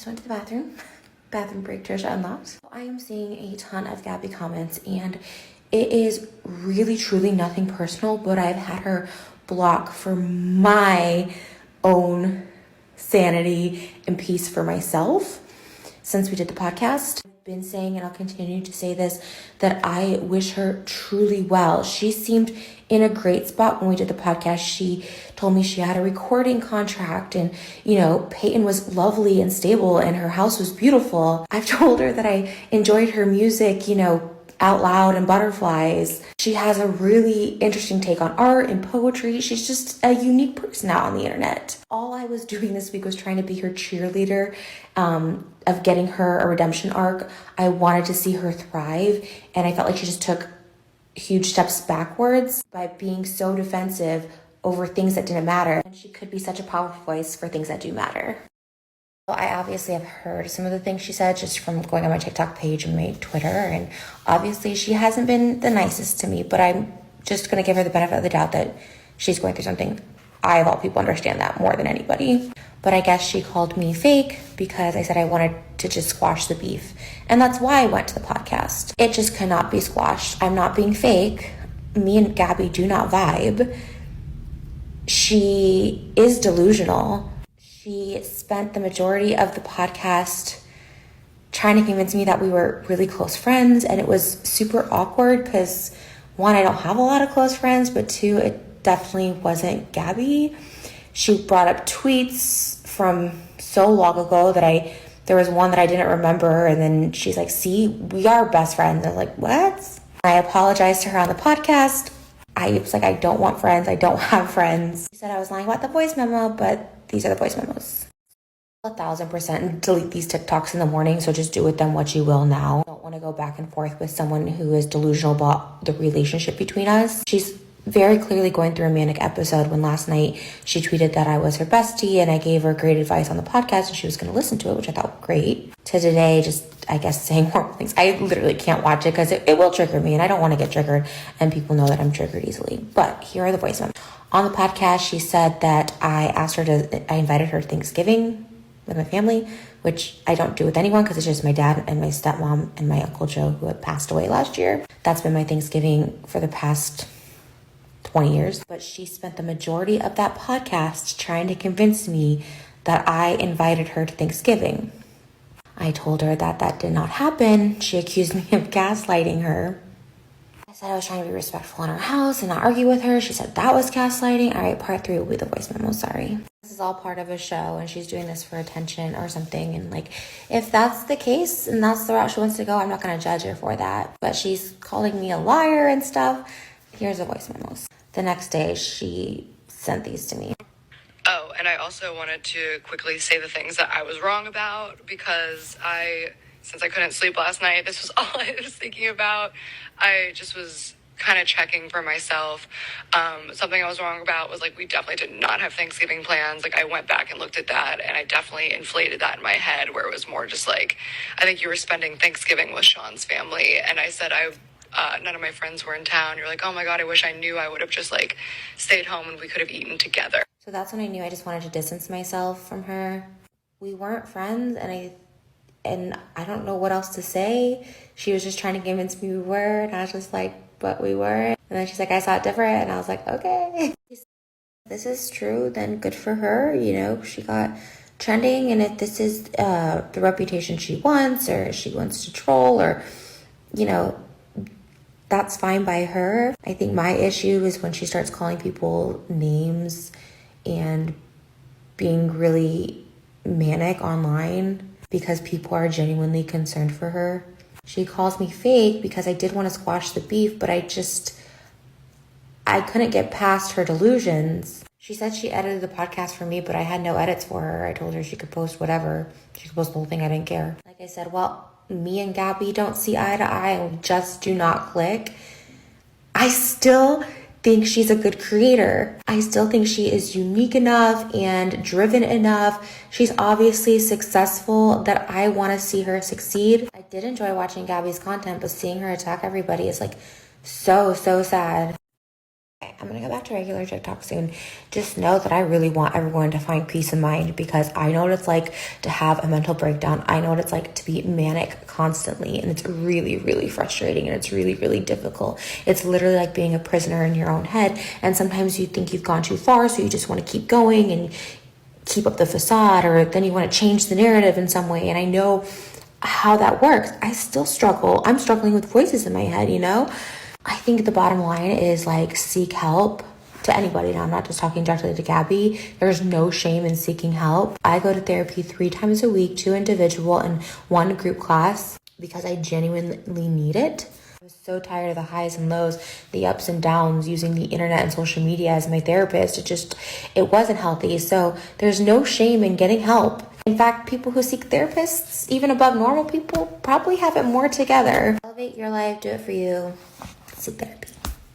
just went to the bathroom. Bathroom break, Trisha unlocked. I am seeing a ton of Gabbie comments, and it is really, truly nothing personal, but I've had her block for my own sanity and peace for myself since we did the podcast. I've been saying, and I'll continue to say this, that I wish her truly well. She seemed in a great spot when we did the podcast. She told me she had a recording contract, and, Peyton was lovely and stable and her house was beautiful. I've told her that I enjoyed her music, Out Loud and Butterflies. She has a really interesting take on art and poetry. She's just a unique person out on the internet. All I was doing this week was trying to be her cheerleader of getting her a redemption arc. I wanted to see her thrive, and I felt like she just took huge steps backwards by being so defensive over things that didn't matter. And she could be such a powerful voice for things that do matter. I obviously have heard some of the things she said just from going on my TikTok page and my Twitter, and obviously she hasn't been the nicest to me, but I'm just going to give her the benefit of the doubt that she's going through something. I, of all people, understand that more than anybody. But I guess she called me fake because I said I wanted to just squash the beef. And that's why I went to the podcast. It just cannot be squashed. I'm not being fake. Me and Gabbie do not vibe. She is delusional. She spent the majority of the podcast trying to convince me that we were really close friends, and it was super awkward because, one, I don't have a lot of close friends, but two, it definitely wasn't Gabbie. She brought up tweets from so long ago that there was one that I didn't remember, and then she's like, see, we are best friends. I was like, what? I apologized to her on the podcast. I was like, I don't want friends. I don't have friends. She said I was lying about the voice memo, but these are the voice memos. 1,000% delete these TikToks in the morning, so just do with them what you will now. I don't want to go back and forth with someone who is delusional about the relationship between us. She's very clearly going through a manic episode when last night she tweeted that I was her bestie and I gave her great advice on the podcast and she was going to listen to it, which I thought was great. To today, just, I guess, saying more things. I literally can't watch it because it will trigger me, and I don't want to get triggered, and people know that I'm triggered easily. But here are the voice memos. On the podcast, she said that I invited her to Thanksgiving with my family, which I don't do with anyone because it's just my dad and my stepmom and my Uncle Joe, who had passed away last year. That's been my Thanksgiving for the past 20 years. But she spent the majority of that podcast trying to convince me that I invited her to Thanksgiving. I told her that that did not happen. She accused me of gaslighting her. I said I was trying to be respectful in her house and not argue with her. She said that was gaslighting. All right, part 3 will be the voice memo. Sorry. This is all part of a show, and she's doing this for attention or something. And if that's the case and that's the route she wants to go, I'm not going to judge her for that. But she's calling me a liar and stuff. Here's the voice memos. The next day, she sent these to me. Oh, and I also wanted to quickly say the things that I was wrong about, because since I couldn't sleep last night, this was all I was thinking about. I just was kind of checking for myself. Something I was wrong about was we definitely did not have Thanksgiving plans. I went back and looked at that, and I definitely inflated that in my head, where it was more just I think you were spending Thanksgiving with Sean's family. And I said none of my friends were in town. You're like, oh my God, I wish I knew. I would have just stayed home and we could have eaten together. So that's when I knew I just wanted to distance myself from her. We weren't friends, and I don't know what else to say. She was just trying to convince me we were, and I was just like, but we weren't. And then she's like, I saw it different, and I was like, okay. If this is true, then good for her. She got trending, and if this is the reputation she wants, or she wants to troll, or, that's fine by her. I think my issue is when she starts calling people names and being really manic online because people are genuinely concerned for her. She calls me fake because I did want to squash the beef, but I couldn't get past her delusions. She said she edited the podcast for me, but I had no edits for her. I told her she could post whatever. She could post the whole thing. I didn't care. Like I said, well, me and Gabbie don't see eye to eye, and we just do not click. I still think she's a good creator. I still think she is unique enough and driven enough. She's obviously successful that I want to see her succeed. I did enjoy watching Gabbie's content, but seeing her attack everybody is so sad. I'm gonna go back to regular TikTok soon. Just know that I really want everyone to find peace of mind, because I know what it's like to have a mental breakdown. I know what it's like to be manic constantly, and it's really, really frustrating, and it's really, really difficult. It's literally like being a prisoner in your own head, and sometimes you think you've gone too far, so you just want to keep going and keep up the facade, or then you want to change the narrative in some way. And I know how that works. I still struggle. I'm struggling with voices in my head, you know? I think the bottom line is like seek help to anybody. Now, I'm not just talking directly to Gabbie. There's no shame in seeking help. I go to therapy 3 times a week, 2 individual and 1 group class, because I genuinely need it. I was so tired of the highs and lows, the ups and downs, using the internet and social media as my therapist. It wasn't healthy. So there's no shame in getting help. In fact, people who seek therapists, even above normal people, probably have it more together. Elevate your life, do it for you. Seek therapy.